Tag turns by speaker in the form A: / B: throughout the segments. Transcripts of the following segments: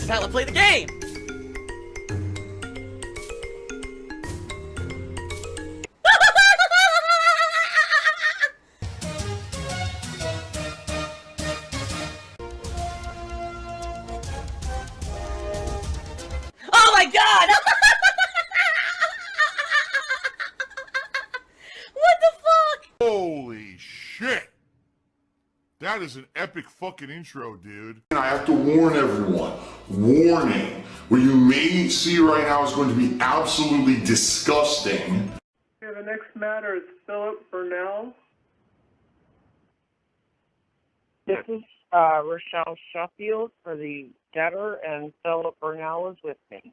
A: This is how I play the game! Oh my god! What the fuck?
B: Holy shit! That is an epic fucking intro, dude.
C: And I have to warn everyone, warning, what you may see right now is going to be absolutely disgusting.
D: Okay, the next matter is Philip Burnell.
E: This is Rochelle Sheffield for the debtor, and Philip Burnell is with me.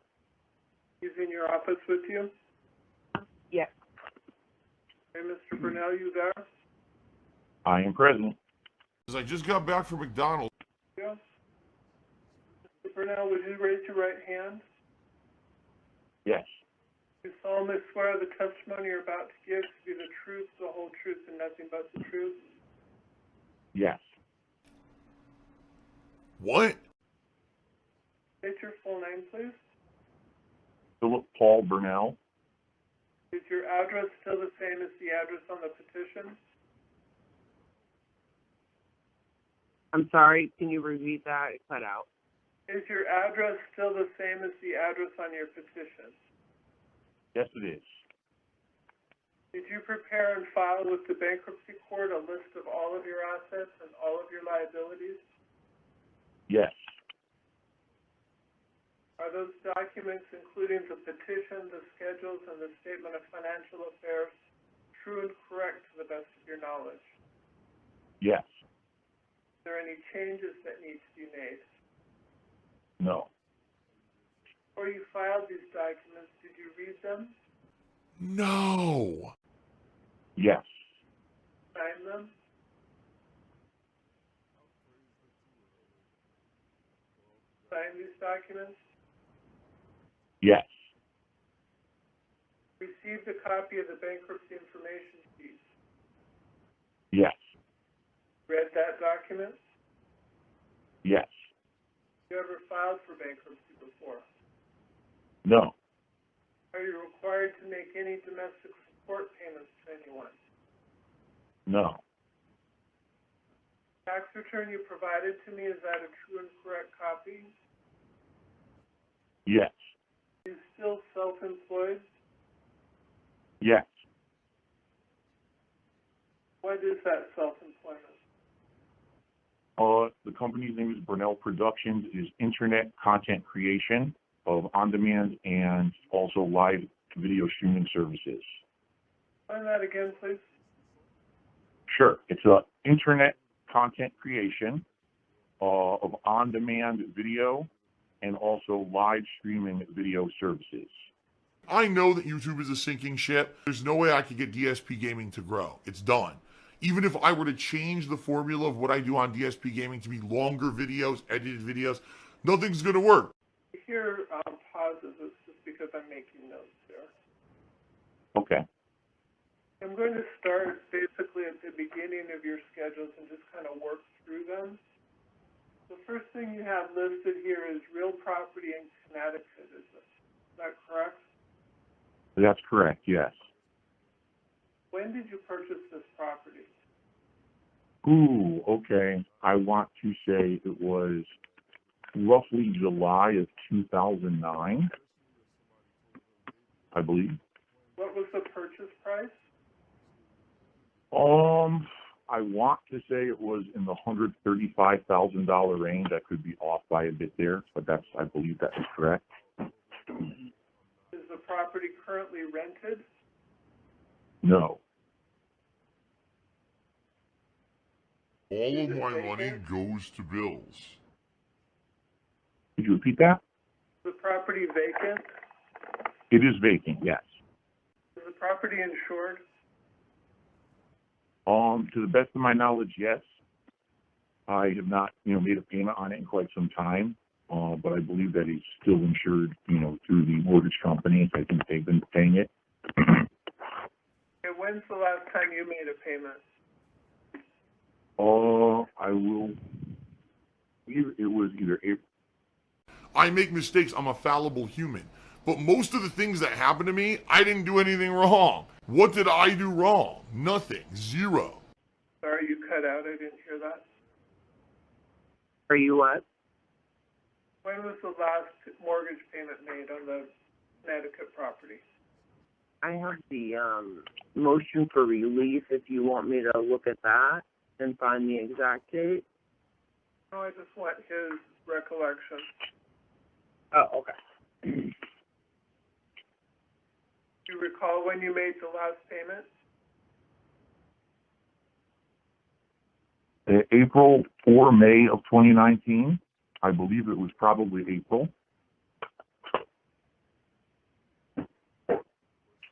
D: He's in your office with you?
E: Yes.
D: Hey, Mr. Burnell, you there?
F: I am present.
B: I just got back from McDonald's.
D: Yeah. Mr. Burnell, would you raise your right hand?
F: Yes.
D: You solemnly swear the testimony you're about to give to be the truth, the whole truth, and nothing but the truth?
F: Yes.
B: What?
D: State your full name, please.
F: Philip Paul Burnell.
D: Is your address still the same as the address on the petition?
E: I'm sorry, can you repeat that? It cut out.
D: Is your address still the same as the address on your petition?
F: Yes, it is.
D: Did you prepare and file with the bankruptcy court a list of all of your assets and all of your liabilities?
F: Yes.
D: Are those documents, including the petition, the schedules, and the statement of financial affairs, true and correct to the best of your knowledge?
F: Yes.
D: Are there any changes that need to be made?
F: No.
D: Before you filed these documents, did you read them?
B: No.
F: Yes.
D: Sign them? Sign these documents?
F: Yes.
D: Received a copy of the bankruptcy information sheet.
F: Yes.
D: Read that document?
F: Yes.
D: Have you ever filed for bankruptcy before?
F: No.
D: Are you required to make any domestic support payments to anyone?
F: No.
D: Tax return you provided to me, is that a true and correct copy?
F: Yes.
D: Are you still self-employed?
F: Yes.
D: What is that self-employment?
F: The company's name is Burnell Productions. It is internet content creation of on-demand and also live video streaming services.
D: Find that again, please.
F: Sure. It's internet content creation of on-demand video and also live streaming video services.
B: I know that YouTube is a sinking ship. There's no way I could get DSP Gaming to grow. It's done. Even if I were to change the formula of what I do on DSP Gaming to be longer videos, edited videos, nothing's going to work.
D: Here, pauses. It's just because I'm making notes there.
F: Okay.
D: I'm going to start basically at the beginning of your schedules and just kind of work through them. The first thing you have listed here is real property in Connecticut, is that correct?
F: That's correct, yes.
D: When did you purchase this property?
F: Ooh, okay. I want to say it was roughly July of 2009, I believe.
D: What was the purchase price?
F: I want to say it was in the $135,000 range. I could be off by a bit there, but I believe that is correct.
D: Is the property currently rented?
F: No.
B: All of my money goes to bills.
F: Could you repeat that?
D: Is the property vacant?
F: It is vacant, yes.
D: Is the property insured?
F: To the best of my knowledge, yes. I have not, made a payment on it in quite some time, but I believe that it's still insured, through the mortgage company. I think they've been paying it.
D: And when's the last time you made a payment?
F: It was either April.
B: I make mistakes. I'm a fallible human. But most of the things that happen to me, I didn't do anything wrong. What did I do wrong? Nothing. Zero.
D: Sorry, you cut out. I didn't hear that.
E: Are you what?
D: When was the last mortgage payment made on the Connecticut property?
E: I have the motion for relief if you want me to look at that and find the exact date.
D: No, I just want his recollection.
E: Oh, okay.
D: Do you recall when you made the last payment?
F: April or May of 2019. I believe it was probably April.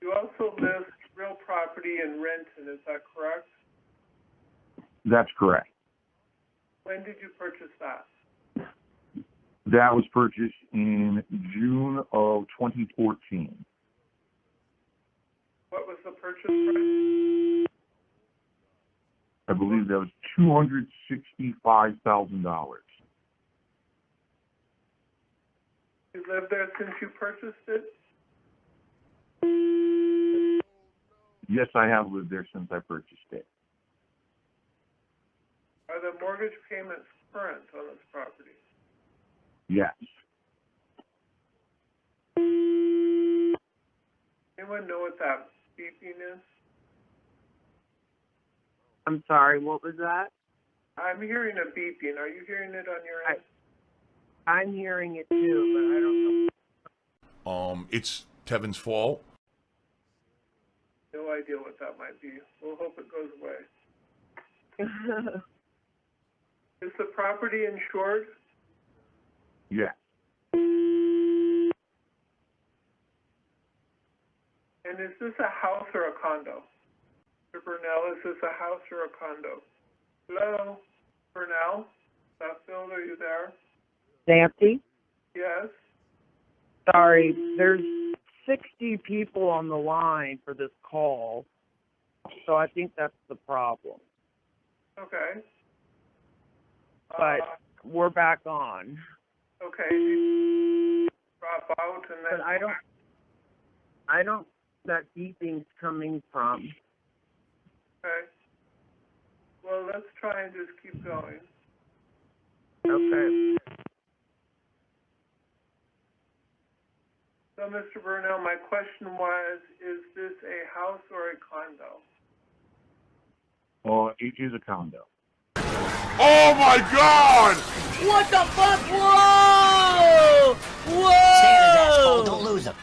D: You also list real property in Renton, is that correct?
F: That's correct.
D: When did you purchase that?
F: That was purchased in June of 2014.
D: What was the purchase price?
F: I believe that was $265,000.
D: You lived there since you purchased it?
F: Yes, I have lived there since I purchased it.
D: Are the mortgage payments current on this property?
F: Yes.
D: Anyone know what that beeping is?
E: I'm sorry, what was that?
D: I'm hearing a beeping. Are you hearing it on your end?
E: I'm hearing it too, but I don't know.
B: It's Tevin's fault.
D: No idea what that might be. We'll hope it goes away. Is the property insured?
F: Yes.
D: And is this a house or a condo? Mr. Burnell, is this a house or a condo? Hello? Burnell? Phil, are you there?
E: Nancy?
D: Yes?
E: Sorry, there's 60 people on the line for this call, so I think that's the problem.
D: Okay.
E: But we're back on.
D: Okay. You drop out and then...
E: But I don't, that beeping's coming from.
D: Okay. Well, let's try and just keep going.
E: Okay.
D: So, Mr. Burnell, my question was, is this a house or a condo?
F: It is a condo.
B: Oh my God!
A: What the fuck? Whoa! Whoa!
G: Stay on his asshole, don't lose him.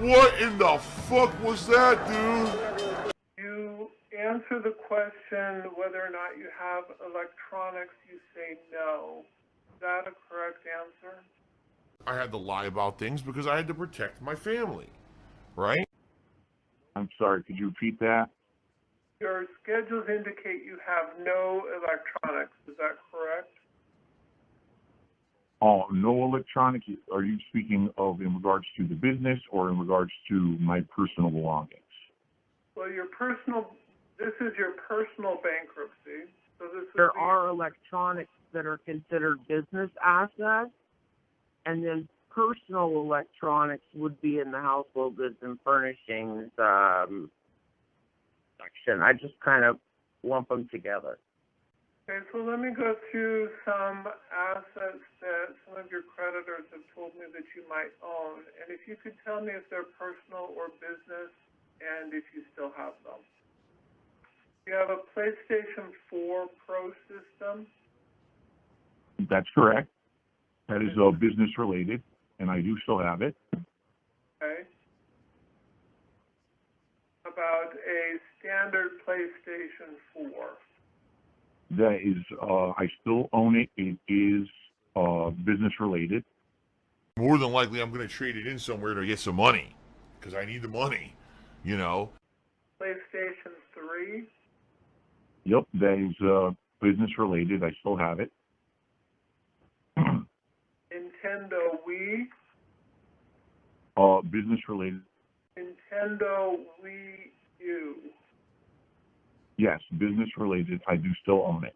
B: What in the fuck was that, dude?
D: You answer the question whether or not you have electronics, you say no. Is that a correct answer?
B: I had to lie about things because I had to protect my family, right?
F: I'm sorry, could you repeat that?
D: Your schedules indicate you have no electronics. Is that correct?
F: Oh, no electronics. Are you speaking of in regards to the business or in regards to my personal belongings?
D: Well, this is your personal bankruptcy. So this
E: There are electronics that are considered business assets, and then personal electronics would be in the household goods and furnishings section. I just kind of lump them together.
D: Okay, so let me go through some assets that some of your creditors have told me that you might own. And if you could tell me if they're personal or business and if you still have them. You have a PlayStation 4 Pro system.
F: That's correct. That is business related, and I do still have it.
D: Okay. About a standard PlayStation 4.
F: That is, I still own it. It is business related.
B: More than likely, I'm going to trade it in somewhere to get some money because I need the money, you know.
D: PlayStation 3.
F: Yep, that is business related. I still have it.
D: Nintendo Wii.
F: Business related.
D: Nintendo Wii U.
F: Yes, business related. I do still own it.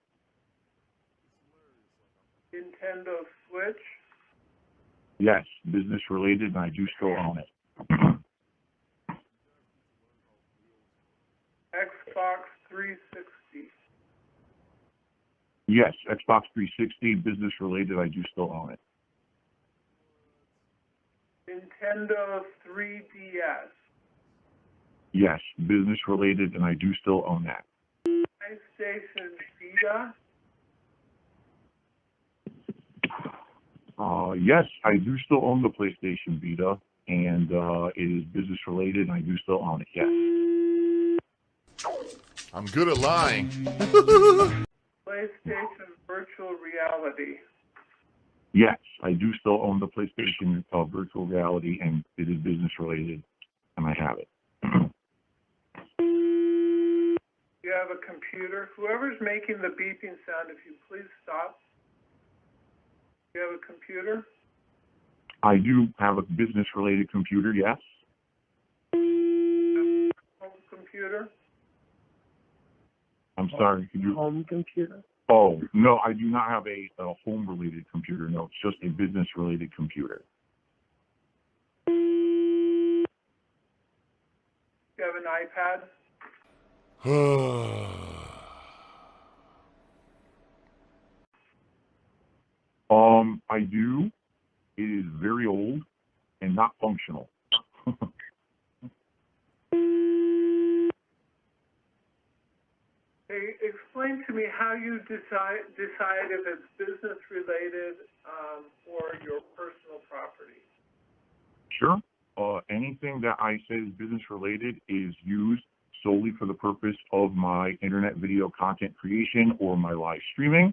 D: Nintendo Switch.
F: Yes, business related, and I do still own it.
D: Xbox 360.
F: Yes, Xbox 360, business related, I do still own it.
D: Nintendo 3DS.
F: Yes, business related, and I do still own that.
D: PlayStation Vita.
F: Yes, I do still own the PlayStation Vita, and it is business related, and I do still own it. Yes.
B: I'm good at lying.
D: PlayStation Virtual Reality.
F: Yes, I do still own the PlayStation Virtual Reality, and it is business related, and I have it.
D: You have a computer. Whoever's making the beeping sound, if you please stop. You have a computer?
F: I do have a business related computer, yes.
D: Home computer?
F: I'm sorry, could you?
E: Home computer?
F: Oh, no, I do not have a home related computer. No, it's just a business related computer.
D: You have an iPad?
F: I do. It is very old and not functional.
D: Hey, explain to me how you decide if it's business related or your personal property.
F: Sure. Anything that I say is business related is used solely for the purpose of my internet video content creation or my live streaming.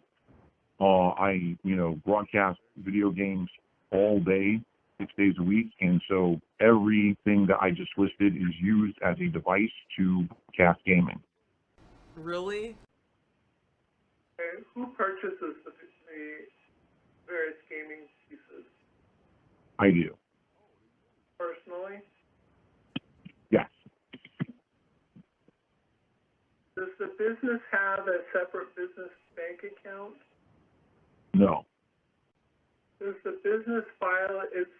F: I broadcast video games all day, 6 days a week, and so everything that I just listed is used as a device to broadcast gaming.
A: Really?
D: Okay, who purchases the various gaming pieces?
F: I do.
D: Personally?
F: Yes.
D: Does the business have a separate business bank account?
F: No.
D: Does the business file its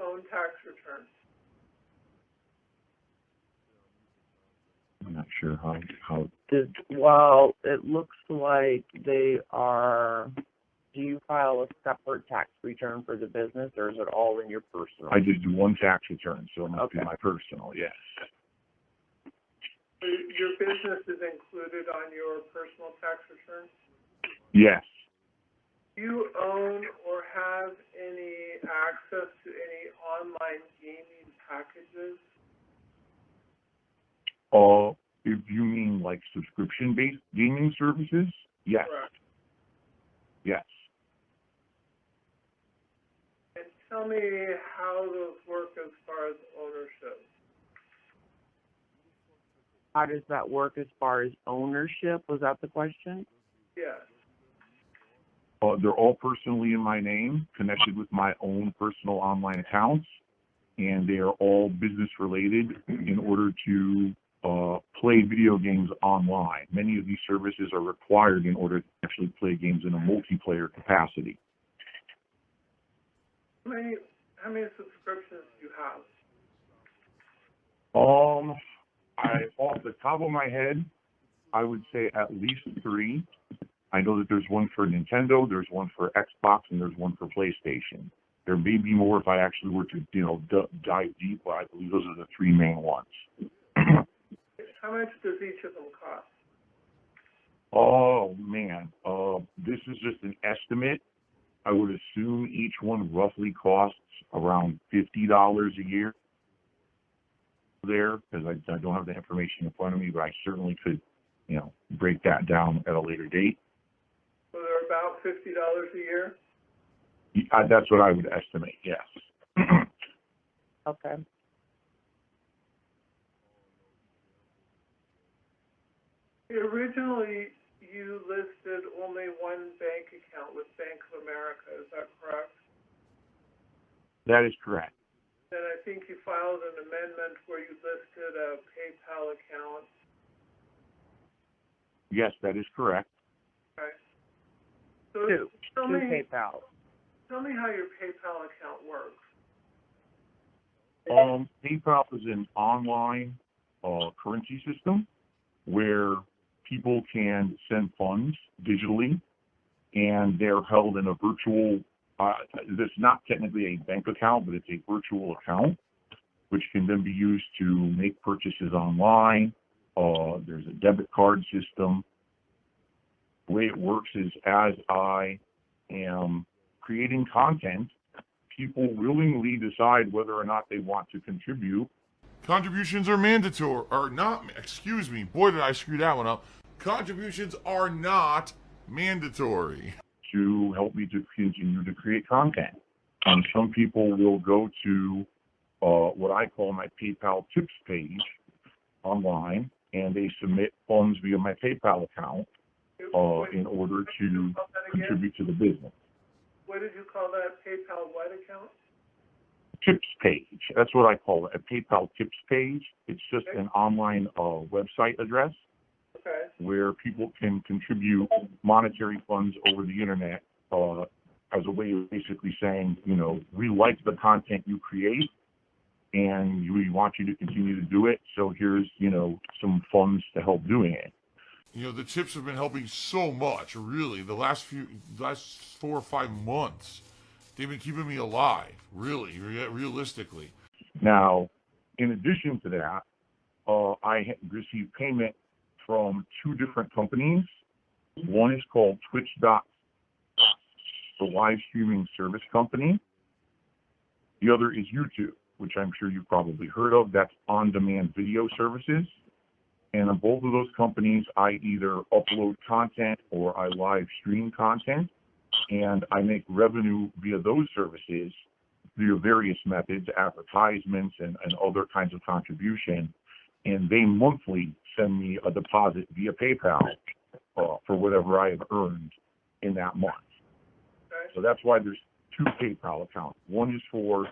D: own tax return?
F: I'm not sure how.
E: Well, it looks like they are. Do you file a separate tax return for the business, or is it all in your personal?
F: I just do one tax return, so it must be
E: Okay.
F: my personal, yes.
D: So your business is included on your personal tax return?
F: Yes.
D: Do you own or have any access to any online gaming packages?
F: If you mean like subscription-based gaming services, yes.
D: Correct.
F: Yes.
D: And tell me how those work as far as ownership.
E: How does that work as far as ownership? Was that the question?
D: Yes.
F: They're all personally in my name, connected with my own personal online accounts, and they are all business related in order to play video games online. Many of these services are required in order to actually play games in a multiplayer capacity.
D: How many subscriptions do you have?
F: Off the top of my head, I would say at least 3. I know that there's one for Nintendo, there's one for Xbox, and there's one for PlayStation. There may be more if I actually were to, dive deep, but I believe those are the 3 main ones.
D: How much does each of them cost?
F: Oh, man. This is just an estimate. I would assume each one roughly costs around $50 a year there, because I don't have the information in front of me, but I certainly could, break that down at a later date.
D: So they're about $50 a year?
F: That's what I would estimate, yes.
E: Okay.
D: Originally, you listed only one bank account with Bank of America, is that correct?
F: That is correct.
D: Then I think you filed an amendment where you listed a PayPal account.
F: Yes, that is correct.
D: Okay. So
E: Two
D: tell me
E: PayPal.
D: tell me how your PayPal account works.
F: PayPal is an online currency system where people can send funds digitally, and they're held in a virtual, that's not technically a bank account, but it's a virtual account, which can then be used to make purchases online. There's a debit card system. The way it works is, as I am creating content, people willingly decide whether or not they want to contribute.
B: Contributions are mandatory, or not, excuse me, boy did I screw that one up. Contributions are not mandatory.
F: To help me to continue to create content. Some people will go to what I call my PayPal tips page online, and they submit funds via my PayPal account in order to contribute to the business.
D: What did you call that? PayPal what account?
F: Tips page. That's what I call it, a PayPal tips page. It's just an online website address where people can contribute monetary funds over the internet as a way of basically saying, you know, we like the content you create and we want you to continue to do it. So here's, you know, some funds to help doing it.
B: You know, the tips have been helping so much, really. The last 4 or 5 months, they've been keeping me alive, really, realistically.
F: Now, in addition to that, I received payment from 2 different companies. One is called Twitch, the live streaming service company. The other is YouTube, which I'm sure you've probably heard of. That's on-demand video services. And on both of those companies, I either upload content or I live stream content, and I make revenue via those services via various methods, advertisements and other kinds of contribution. And they monthly send me a deposit via PayPal for whatever I have earned in that month. So that's why there's 2 PayPal accounts. One is for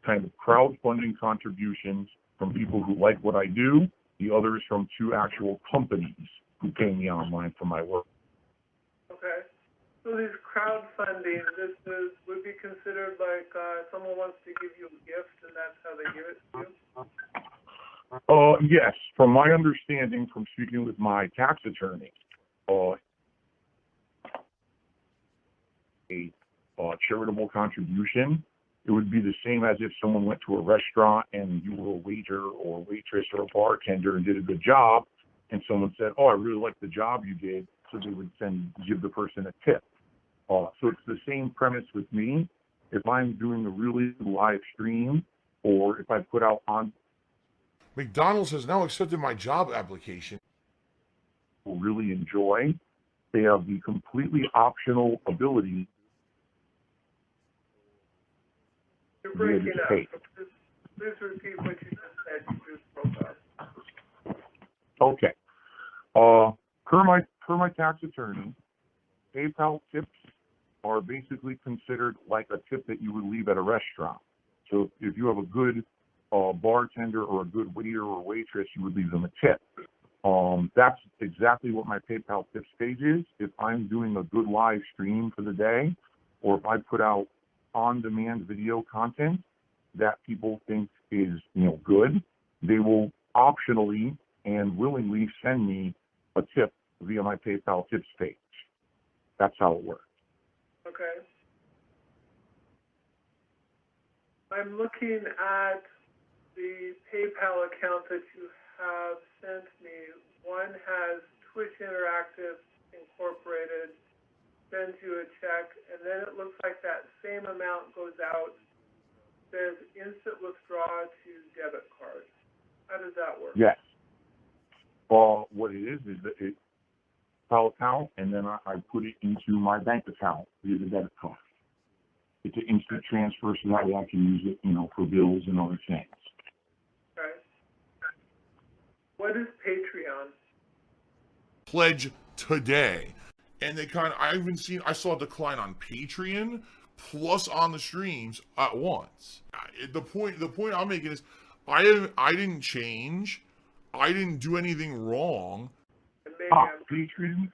F: kind of crowdfunding contributions from people who like what I do. The other is from 2 actual companies who pay me online for my work.
D: Okay. So these crowdfunding, would be considered like someone wants to give you a gift and that's how they give it to you?
F: Yes. From my understanding from speaking with my tax attorney, a charitable contribution, it would be the same as if someone went to a restaurant and you were a waiter or a waitress or a bartender and did a good job, and someone said, oh, I really like the job you did, so they would give the person a tip. So it's the same premise with me. If I'm doing a really live stream, or if I put out on...
B: McDonald's has now accepted my job application.
F: Will really enjoy. They have the completely optional ability.
D: You're breaking up. Please repeat what you just said. You just broke up.
F: Okay. Per my tax attorney, PayPal tips are basically considered like a tip that you would leave at a restaurant. So if you have a good bartender or a good waiter or waitress, you would leave them a tip. That's exactly what my PayPal tips page is. If I'm doing a good live stream for the day, or if I put out on-demand video content that people think is, you know, good, they will optionally and willingly send me a tip via my PayPal tips page. That's how it works.
D: Okay. I'm looking at the PayPal account that you have sent me. One has Twitch Interactive Incorporated, sends you a check, and then it looks like that same amount goes out, says instant withdraw to debit card. How does that work?
F: Yes. What it is that it's PayPal account, and then I put it into my bank account via the debit card. It's an instant transfer, so that way I can use it, you know, for bills and other things.
D: Okay. What is Patreon?
B: Pledge today. And they I saw a decline on Patreon plus on the streams at once. The point I'm making is I didn't change. I didn't do anything wrong.
F: Patreon,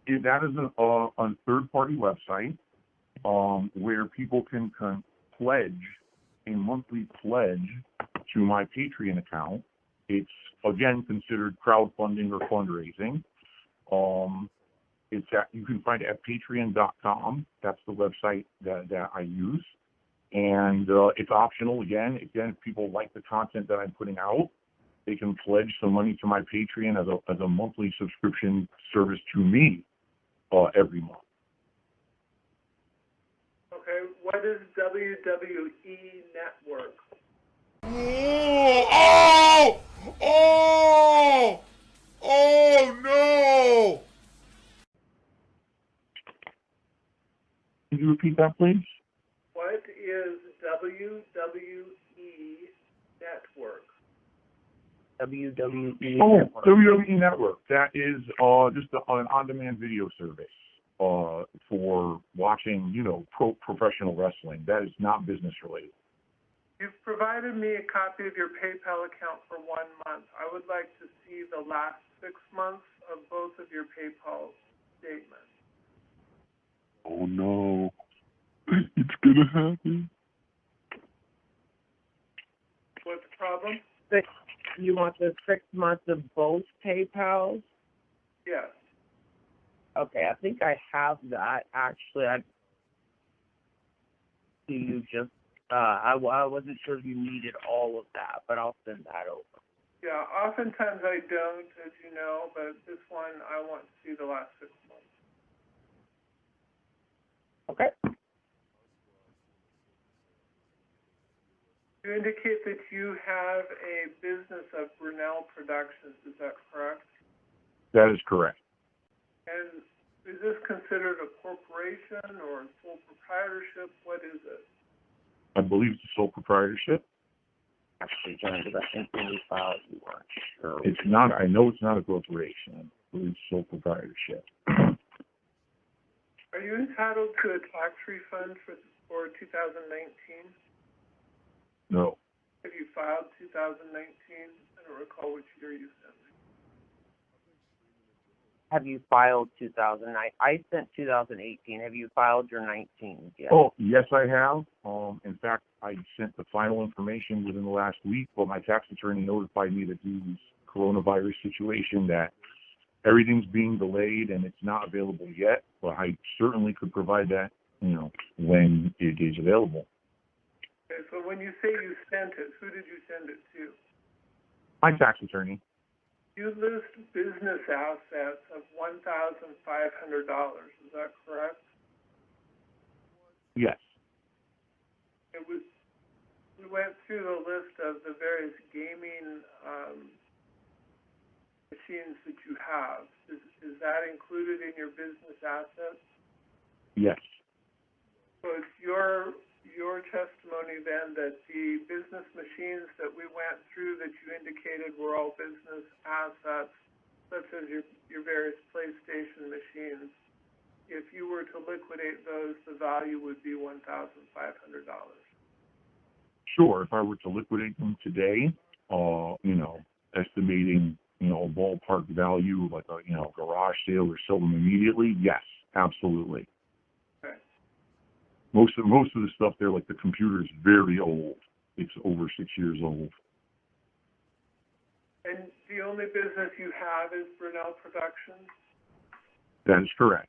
F: that is a third-party website, where people can pledge a monthly pledge to my Patreon account. It's, again, considered crowdfunding or fundraising. You can find it at patreon.com. That's the website that I use. And it's optional. Again, if people like the content that I'm putting out, they can pledge some money to my Patreon as a monthly subscription service to me every month.
D: Okay, what is WWE Network?
B: Oh! No!
F: Can you repeat that, please?
D: What is WWE Network?
E: WWE
F: Oh,
E: Network.
F: WWE Network. That is just an on-demand video service for watching, professional wrestling. That is not business related.
D: You've provided me a copy of your PayPal account for 1 month. I would like to see the last 6 months of both of your PayPal statements.
F: Oh no, it's gonna happen.
D: What's the problem?
E: You want the 6 months of both PayPals?
D: Yes.
E: Okay, I think I have that. Actually, I wasn't sure if you needed all of that, but I'll send that over.
D: Yeah, oftentimes I don't, as you know, but this one I want to see the last 6 months.
E: Okay.
D: You indicate that you have a business of Brunel Productions, is that correct?
F: That is correct.
D: And is this considered a corporation or sole proprietorship? What is it?
F: I believe it's a sole proprietorship.
E: Actually, John, because I think when you filed, you weren't sure.
F: It's not. I know it's not a corporation. I believe it's sole proprietorship.
D: Are you entitled to a tax refund for 2019?
F: No.
D: Have you filed 2019? I don't recall which year you sent me.
E: Have you filed 2009? I sent 2018. Have you filed your 19 yet?
F: Oh, yes, I have. In fact, I sent the final information within the last week, but my tax attorney notified me that due to this coronavirus situation that everything's being delayed and it's not available yet, but I certainly could provide that, when it is available.
D: Okay, so when you say you sent it, who did you send it to?
F: My tax attorney.
D: You list business assets of $1,500. Is that correct?
F: Yes.
D: We went through the list of the various gaming machines that you have. Is that included in your business assets?
F: Yes.
D: So it's your testimony then that the business machines that we went through that you indicated were all business assets, such as your various PlayStation machines. If you were to liquidate those, the value would be $1,500.
F: Sure. If I were to liquidate them today, estimating, a ballpark value like a, garage sale or sell them immediately, yes, absolutely.
D: Okay.
F: Most of the stuff there, like the computer, is very old. It's over 6 years old.
D: And the only business you have is Brunel Productions?
F: That is correct.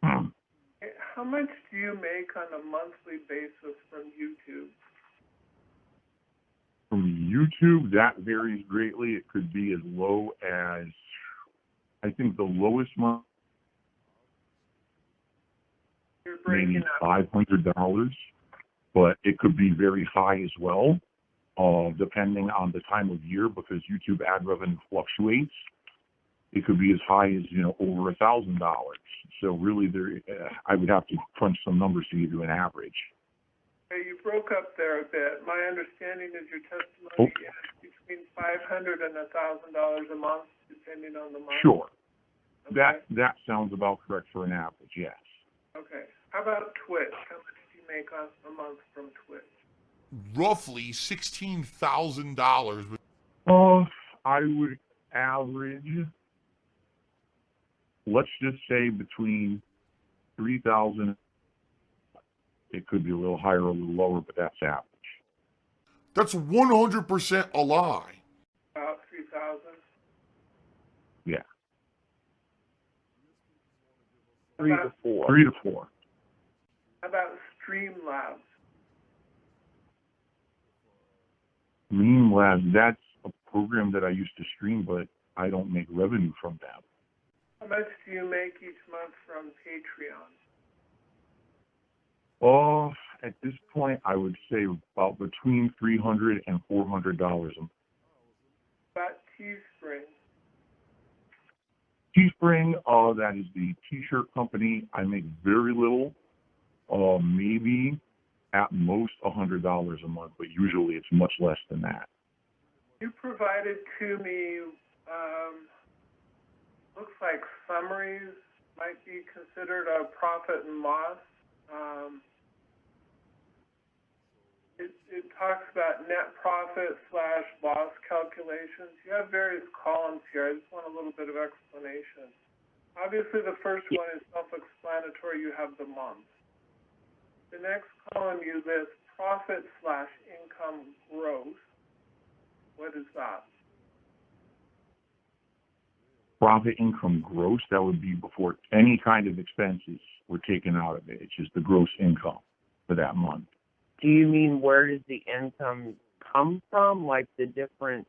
D: How much do you make on a monthly basis from YouTube?
F: From YouTube, that varies greatly. It could be as low as, I think the lowest month, maybe $500, but it could be very high as well, depending on the time of year, because YouTube ad revenue fluctuates. It could be as high as, over $1,000. So really, I would have to crunch some numbers to give you an average.
D: Okay, you broke up there a bit. My understanding is your testimony is between $500 and $1,000 a month, depending on the month.
F: Sure.
D: Okay.
F: That sounds about correct for an average, yes.
D: Okay. How about Twitch? How much do you make a month from Twitch?
B: Roughly $16,000.
F: I would average, let's just say between 3,000. It could be a little higher or a little lower, but that's average.
B: That's 100% a lie.
D: About 3,000.
F: Yeah.
E: 3 to 4.
F: 3 to 4.
D: How about Streamlabs?
F: Meme Labs, that's a program that I used to stream, but I don't make revenue from that.
D: How much do you make each month from Patreon?
F: Oh, at this point, I would say about between $300 and $400 a month.
D: About Teespring?
F: Teespring, that is the T-shirt company. I make very little, maybe at most $100 a month, but usually it's much less than that.
D: You provided to me, looks like summaries might be considered a profit and loss. It talks about net profit / loss calculations. You have various columns here. I just want a little bit of explanation. Obviously, the first one is self-explanatory. You have the month. The next column, you list profit / income growth. What is that?
F: Profit, income, gross, that would be before any kind of expenses were taken out of it. It's just the gross income for that month.
E: Do you mean where does the income come from? Like the different...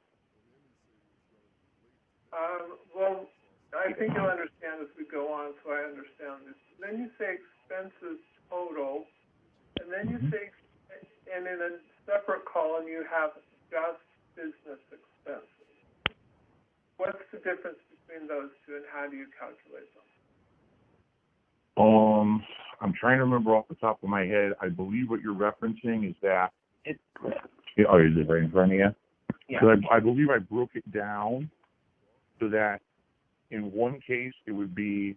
D: Well, I think you'll understand as we go on, so I understand this. Then you say expenses total, and then you say, and in a separate column you have just business expenses. What's the difference between those two, and how do you calculate them?
F: I'm trying to remember off the top of my head. I believe what you're referencing is that. Is it right in front of you?
E: Yeah.
F: So I believe I broke it down so that in one case it would be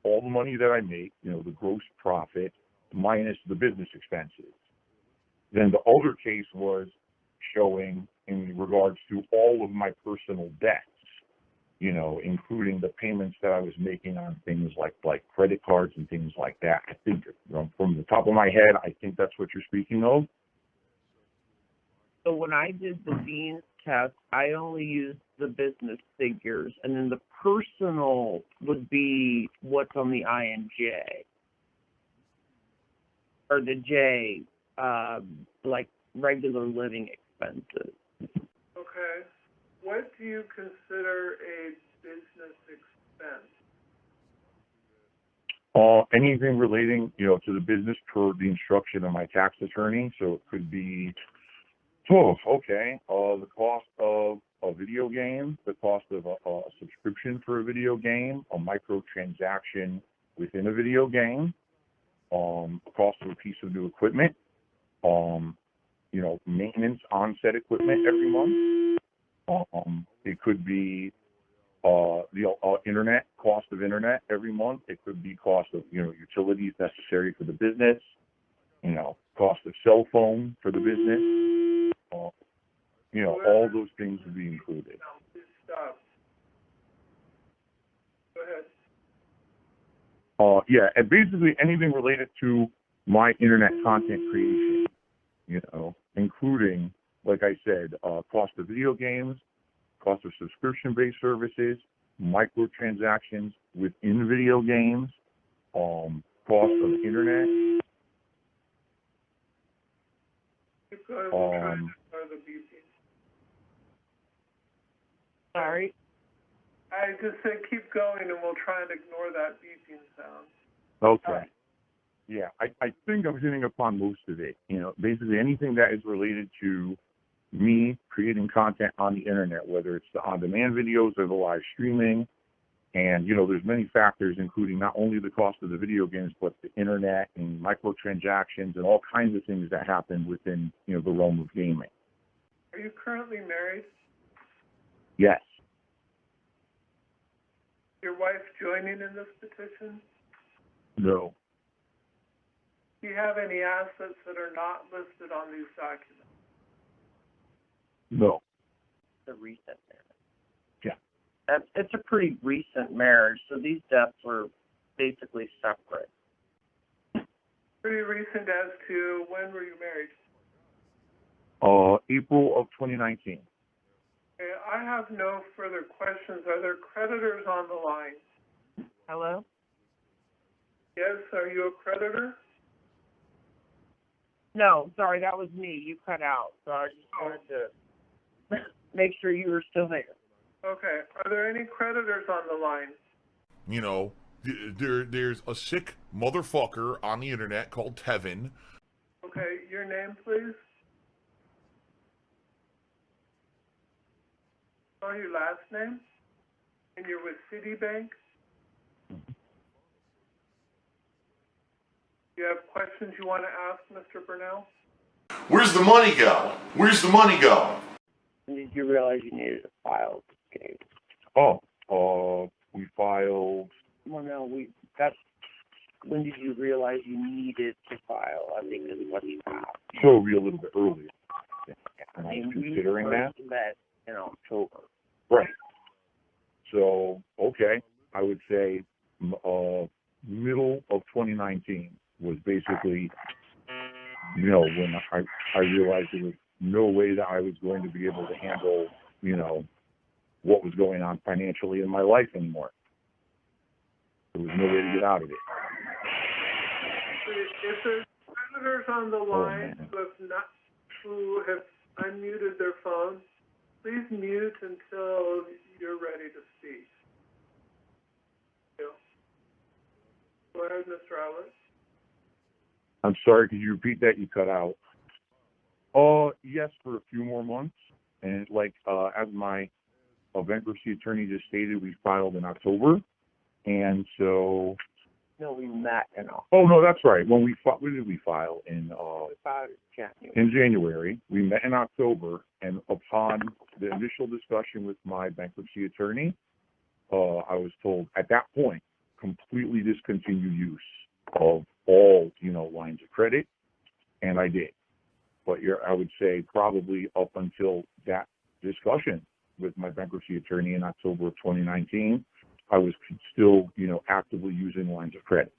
F: all the money that I make, the gross profit minus the business expenses. Then the other case was showing in regards to all of my personal debts, including the payments that I was making on things like credit cards and things like that. I think from the top of my head, I think that's what you're speaking of.
E: So when I did the Beans test, I only used the business figures, and then the personal would be what's on the INJ. Or the J, like regular living expenses.
D: Okay. What do you consider a business expense?
F: Anything relating, to the business per the instruction of my tax attorney. So it could be, the cost of a video game, the cost of a subscription for a video game, a microtransaction within a video game, the cost of a piece of new equipment, maintenance on said equipment every month. It could be the internet, cost of internet every month. It could be cost of, utilities necessary for the business, cost of cell phone for the business. All those things would be included.
D: Stop. Go ahead.
F: And basically anything related to my internet content creation, including, like I said, cost of video games, cost of subscription-based services, microtransactions within video games, cost of internet.
D: Keep going. We'll try to ignore the beeping.
E: Sorry?
D: I just said keep going, and we'll try and ignore that beeping sound.
F: Okay. Yeah, I think I'm hitting upon most of it. Basically anything that is related to me creating content on the internet, whether it's the on-demand videos or the live streaming. And, there's many factors, including not only the cost of the video games, but the internet and microtransactions and all kinds of things that happen within, the realm of gaming.
D: Are you currently married?
F: Yes.
D: Your wife joining in this petition?
F: No.
D: Do you have any assets that are not listed on these documents?
F: No.
E: The recent marriage.
F: Yeah.
E: It's a pretty recent marriage, so these debts were basically separate.
D: Pretty recent as to when were you married?
F: April of 2019.
D: Okay, I have no further questions. Are there creditors on the line?
E: Hello?
D: Yes, are you a creditor?
E: No, sorry, that was me. You cut out, so I just wanted to make sure you were still there.
D: Okay, are there any creditors on the line?
B: You know, there's a sick motherfucker on the internet called Tevin.
D: Okay, your name, please? Or your last name? And you're with Citibank? You have questions you want to ask, Mr. Burnell?
C: Where's the money go? Where's the money go?
E: When did you realize you needed to file this case?
F: We filed.
E: Well, no, when did you realize you needed to file? I think is what he asked.
F: So we a little bit earlier. And I was
E: And
F: considering
E: we
F: that.
E: first met in October.
F: Right. So, okay, I would say middle of 2019 was basically, when I realized there was no way that I was going to be able to handle, what was going on financially in my life anymore. There was no way to get out of it.
D: If there's creditors on the line who have unmuted their phone, please mute until you're ready to speak. Go ahead, Mr. Outlet.
F: I'm sorry, could you repeat that? You cut out. Yes, for a few more months. And as my bankruptcy attorney just stated, we filed in October. And so...
E: No, we met in October.
F: Oh, no, that's right. When did we file?
E: January.
F: In January. We met in October, and upon the initial discussion with my bankruptcy attorney, I was told at that point, completely discontinue use of all, lines of credit, and I did. But I would say probably up until that discussion with my bankruptcy attorney in October of 2019, I was still, actively using lines of credit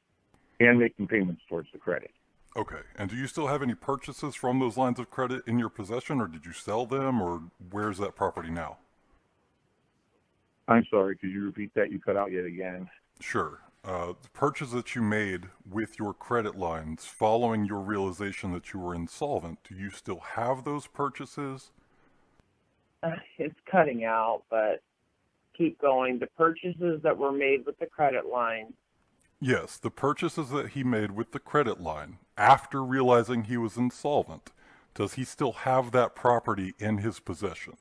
F: and making payments towards the credit.
H: Okay. And do you still have any purchases from those lines of credit in your possession, or did you sell them, or where's that property now?
F: I'm sorry, could you repeat that? You cut out yet again.
H: Sure. The purchase that you made with your credit lines following your realization that you were insolvent, do you still have those purchases?
E: It's cutting out, but keep going. The purchases that were made with the credit line.
H: Yes, the purchases that he made with the credit line after realizing he was insolvent, does he still have that property in his possession?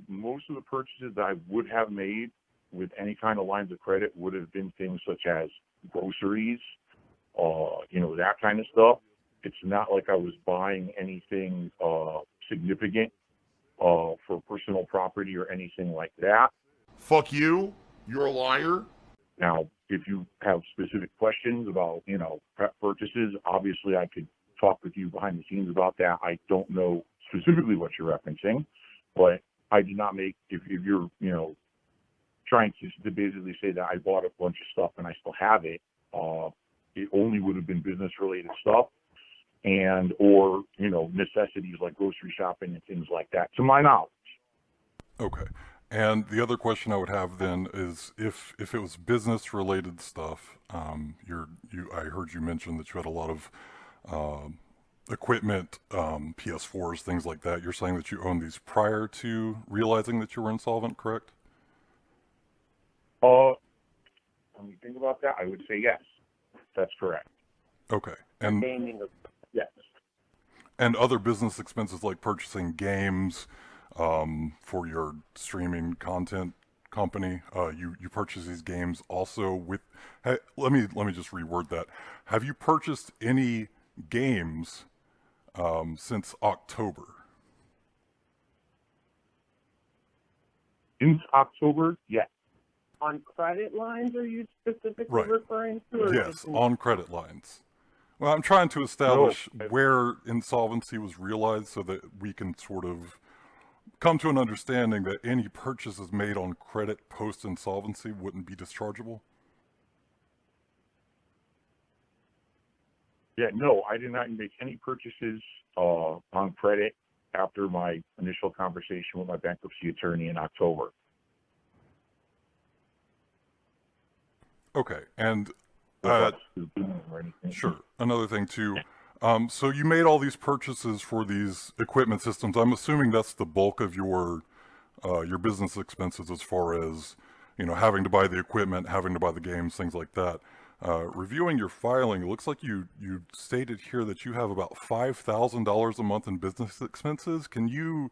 F: Most of the purchases that I would have made with any kind of lines of credit would have been things such as groceries, that kind of stuff. It's not like I was buying anything significant for personal property or anything like that.
B: Fuck you. You're a liar.
F: Now, if you have specific questions about, purchases, obviously I could talk with you behind the scenes about that. I don't know specifically what you're referencing, but I did not make, if you're, trying to basically say that I bought a bunch of stuff and I still have it, it only would have been business related stuff or necessities like grocery shopping and things like that, to my knowledge.
H: Okay. And the other question I would have then is if it was business related stuff, I heard you mention that you had a lot of equipment, PS4s, things like that. You're saying that you owned these prior to realizing that you were insolvent, correct?
F: When we think about that, I would say yes. That's correct.
H: Okay. And
F: yes.
H: And other business expenses like purchasing games for your streaming content company. You purchase these games also with. Let me just reword that. Have you purchased any games since October?
F: Since October, yes.
E: On credit lines, are you specifically
H: Right.
E: referring to? Or
H: Yes, on credit lines. Well, I'm trying to establish where insolvency was realized so that we can sort of come to an understanding that any purchases made on credit post-insolvency wouldn't be dischargeable.
F: Yeah, no, I did not make any purchases on credit after my initial conversation with my bankruptcy attorney in October.
H: Okay, and
F: Or anything.
H: sure. Another thing too. So you made all these purchases for these equipment systems. I'm assuming that's the bulk of your business expenses, as far as, you know, having to buy the equipment, having to buy the games, things like that. Reviewing your filing, it looks like you stated here that you have about $5,000 a month in business expenses. Can you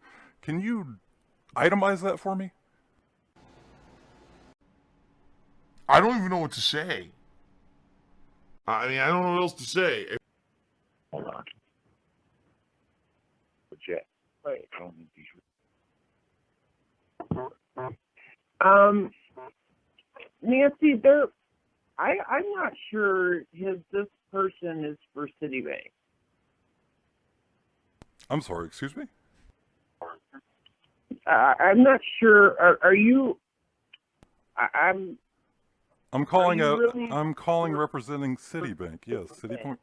H: itemize that for me?
B: I don't even know what to say. I mean, I don't know what else to say.
F: Hold on. But yeah,
E: Wait.
F: I don't need these.
E: Nancy, I'm not sure this person is for Citibank.
H: I'm sorry, excuse me?
E: I'm not sure. Are you? I'm
H: calling out.
E: really
H: I'm calling representing Citibank. Yes, Citibank.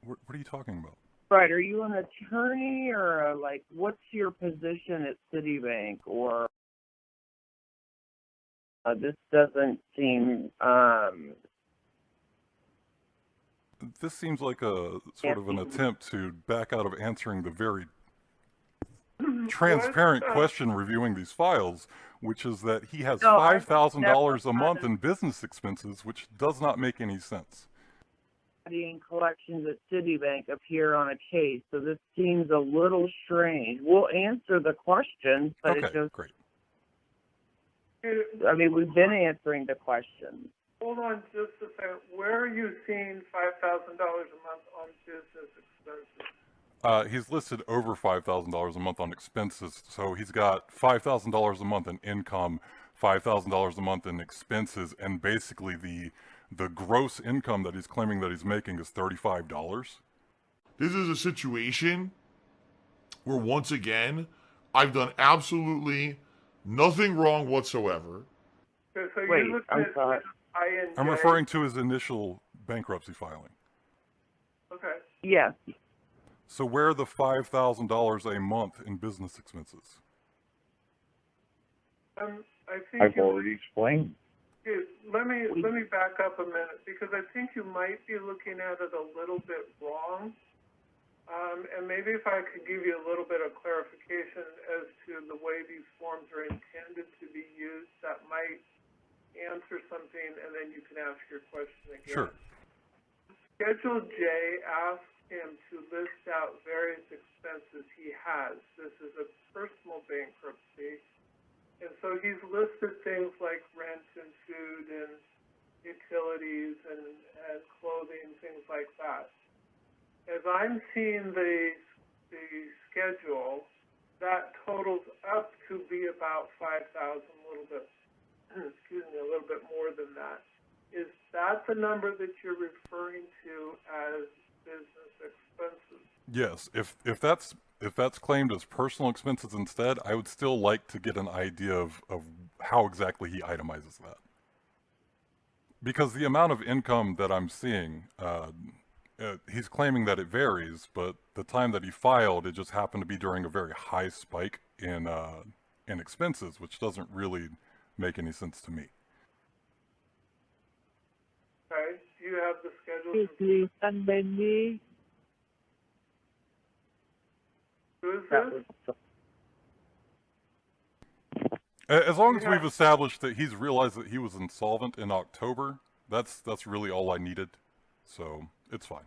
H: What are you talking about?
E: right. Are you an attorney or what's your position at Citibank? Or this doesn't seem.
H: This seems like a sort of an attempt to back out of answering the very transparent question reviewing these files, which is that he has $5,000 a month in business expenses, which does not make any sense.
E: In collections at Citibank appear on a case, so this seems a little strange. We'll answer the questions, but
H: okay,
E: it just
H: great.
E: I mean, we've been answering the questions.
D: Hold on just a second. Where are you seeing $5,000 a month on business expenses?
H: He's listed over $5,000 a month on expenses, so he's got $5,000 a month in income, $5,000 a month in expenses, and basically the gross income that he's claiming that he's making is $35.
B: This is a situation where, once again, I've done absolutely nothing wrong whatsoever.
D: Okay, so
E: Wait,
D: you're looking
E: I'm
D: at
E: sorry.
D: INJ.
H: I'm referring to his initial bankruptcy filing.
D: Okay.
E: Yes.
H: So where are the $5,000 a month in business expenses?
D: I think
F: I've already explained.
D: let me back up a minute, because I think you might be looking at it a little bit wrong. And maybe if I could give you a little bit of clarification as to the way these forms are intended to be used, that might answer something, and then you can ask your question again.
H: Sure.
D: Schedule J asks him to list out various expenses he has. This is a personal bankruptcy, and so he's listed things like rent and food and utilities and clothing, things like that. As I'm seeing the schedule, that totals up to be about 5,000, a little bit, excuse me, a little bit more than that. Is that the number that you're referring to as business expenses?
H: Yes. If that's claimed as personal expenses instead, I would still like to get an idea of how exactly he itemizes that. Because the amount of income that I'm seeing, he's claiming that it varies, but the time that he filed, it just happened to be during a very high spike in expenses, which doesn't really make any sense to me.
D: Okay. Do you have the schedule? Who is this?
H: As long as we've established that he's realized that he was insolvent in October, that's really all I needed. So it's fine.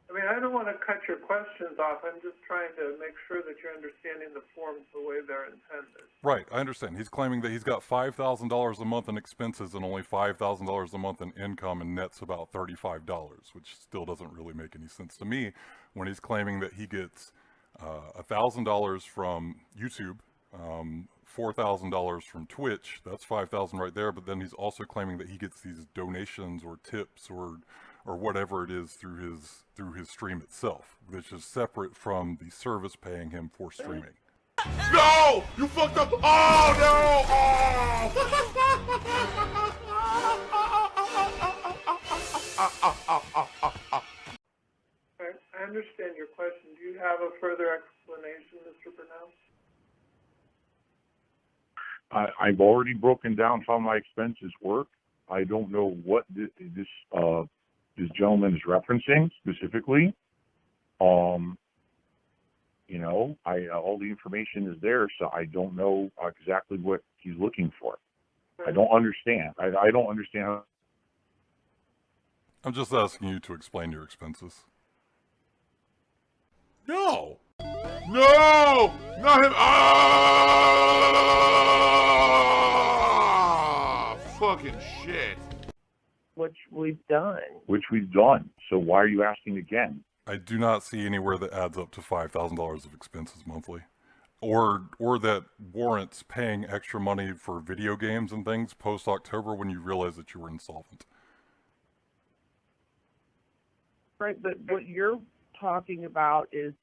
D: I mean, I don't want to cut your questions off. I'm just trying to make sure that you're understanding the forms the way they're intended.
H: Right, I understand. He's claiming that he's got $5,000 a month in expenses and only $5,000 a month in income, and nets about $35, which still doesn't really make any sense to me when he's claiming that he gets $1,000 from YouTube, $4,000 from Twitch. That's $5,000 right there. But then he's also claiming that he gets these donations or tips or whatever it is through his stream itself, which is separate from the service paying him for streaming.
B: No! You fucked up! Oh, no! Oh!
D: I understand your question. Do you have a further explanation, Mr. Burnell?
F: I've already broken down how my expenses work. I don't know what this gentleman is referencing specifically. You know, all the information is there, so I don't know exactly what he's looking for. I don't understand. I don't understand.
H: I'm just asking you to explain your expenses.
B: No! No! Not him! Ah! Fucking shit.
E: which we've done.
F: So why are you asking again?
H: I do not see anywhere that adds up to $5,000 of expenses monthly. Or that warrants paying extra money for video games and things post-October when you realize that you were insolvent.
E: Right, but what you're talking about is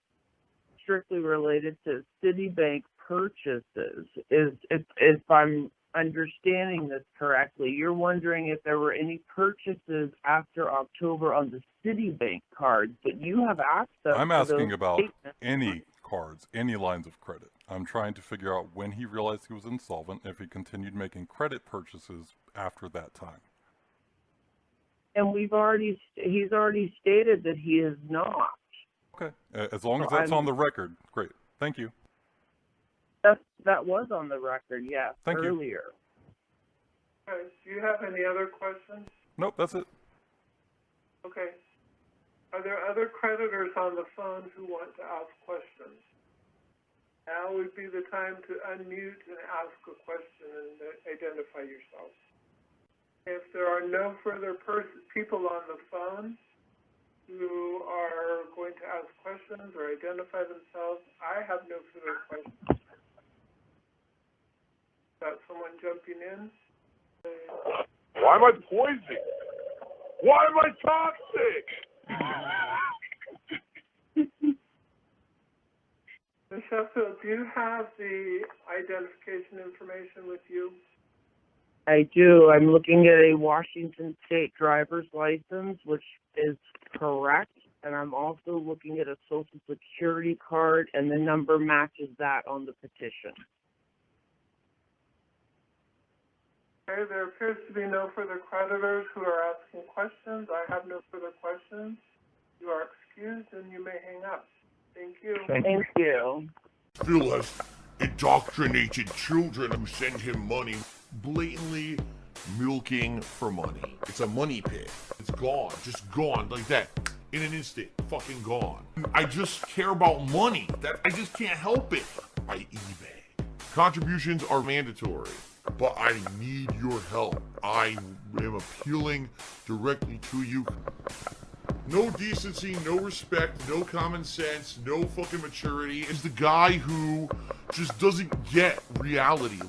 E: strictly related to Citibank purchases. If I'm understanding this correctly, you're wondering if there were any purchases after October on the Citibank cards, but you have access
H: I'm
E: to
H: asking
E: those
H: about
E: statements.
H: any cards, any lines of credit. I'm trying to figure out when he realized he was insolvent, if he continued making credit purchases after that time.
E: And he's already stated that he is not.
H: Okay, as long as
E: So
H: that's on the record, great. Thank you.
E: That was on the record, yes,
H: Thank you.
E: earlier.
D: Okay. Do you have any other questions?
H: Nope, that's it.
D: Okay. Are there other creditors on the phone who want to ask questions? Now would be the time to unmute and ask a question and identify yourself. If there are no further people on the phone who are going to ask questions or identify themselves, I have no further questions. Got someone jumping in?
F: Why am I poisoned? Why am I toxic?
D: Ms. Sheffield, do you have the identification information with you?
E: I do. I'm looking at a Washington State driver's license, which is correct, and I'm also looking at a Social Security card, and the number matches that on the petition.
D: Okay, there appears to be no further creditors who are asking questions. I have no further questions. You are excused and you may hang up. Thank you.
E: Thank you.
B: Phil has indoctrinated children who send him money, blatantly milking for money. It's a money pit. It's gone, just gone like that. In an instant, fucking gone. I just care about money. I just can't help it. I eBay. Contributions are mandatory, but I need your help. I am appealing directly to you. No decency, no respect, no common sense, no fucking maturity. Is the guy who just doesn't get reality.